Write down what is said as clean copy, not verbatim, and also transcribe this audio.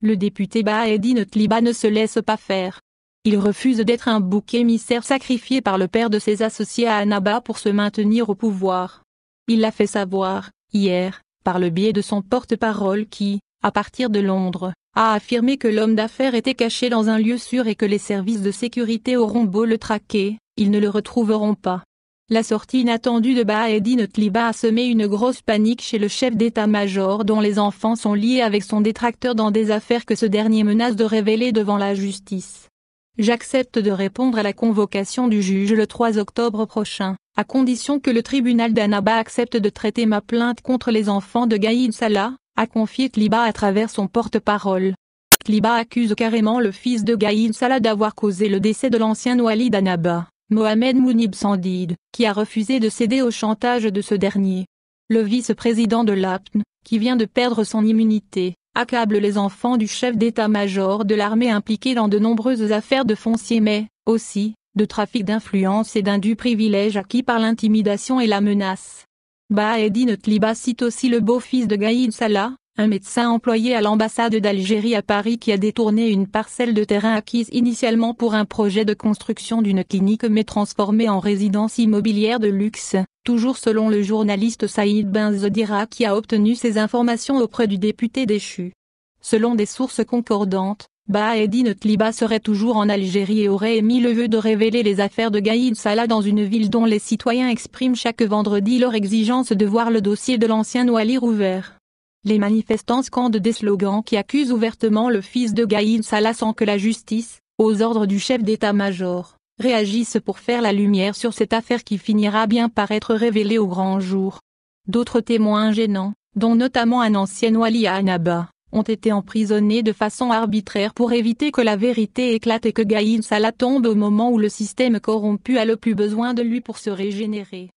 le député Baheddine Tliba ne se laisse pas faire. Il refuse d'être un bouc émissaire sacrifié par le père de ses associés à Annaba pour se maintenir au pouvoir. Il l'a fait savoir, hier, par le biais de son porte-parole qui, à partir de Londres, a affirmé que l'homme d'affaires était caché dans un lieu sûr et que les services de sécurité auront beau le traquer, ils ne le retrouveront pas. La sortie inattendue de Baheddine Tliba a semé une grosse panique chez le chef d'état-major dont les enfants sont liés avec son détracteur dans des affaires que ce dernier menace de révéler devant la justice. J'accepte de répondre à la convocation du juge le 3 octobre prochain, à condition que le tribunal d'Annaba accepte de traiter ma plainte contre les enfants de Gaïd Salah, a confié Tliba à travers son porte-parole. Tliba accuse carrément le fils de Gaïd Salah d'avoir causé le décès de l'ancien wali d'Annaba, Mohamed Mounib Sandid, qui a refusé de céder au chantage de ce dernier. Le vice-président de l'APN, qui vient de perdre son immunité, accable les enfants du chef d'état-major de l'armée impliqués dans de nombreuses affaires de foncier mais, aussi, de trafic d'influence et d'indus privilèges acquis par l'intimidation et la menace. Baheddine Tliba cite aussi le beau-fils de Gaïd Salah, un médecin employé à l'ambassade d'Algérie à Paris qui a détourné une parcelle de terrain acquise initialement pour un projet de construction d'une clinique mais transformée en résidence immobilière de luxe, toujours selon le journaliste Saïd Benzodira qui a obtenu ces informations auprès du député déchu. Selon des sources concordantes, Baheddine Tliba serait toujours en Algérie et aurait émis le vœu de révéler les affaires de Gaïd Salah dans une ville dont les citoyens expriment chaque vendredi leur exigence de voir le dossier de l'ancien wali rouvert. Les manifestants scandent des slogans qui accusent ouvertement le fils de Gaïd Salah sans que la justice, aux ordres du chef d'état-major, réagisse pour faire la lumière sur cette affaire qui finira bien par être révélée au grand jour. D'autres témoins gênants, dont notamment un ancien wali à Annaba, ont été emprisonnés de façon arbitraire pour éviter que la vérité éclate et que Gaïd Salah tombe au moment où le système corrompu a le plus besoin de lui pour se régénérer.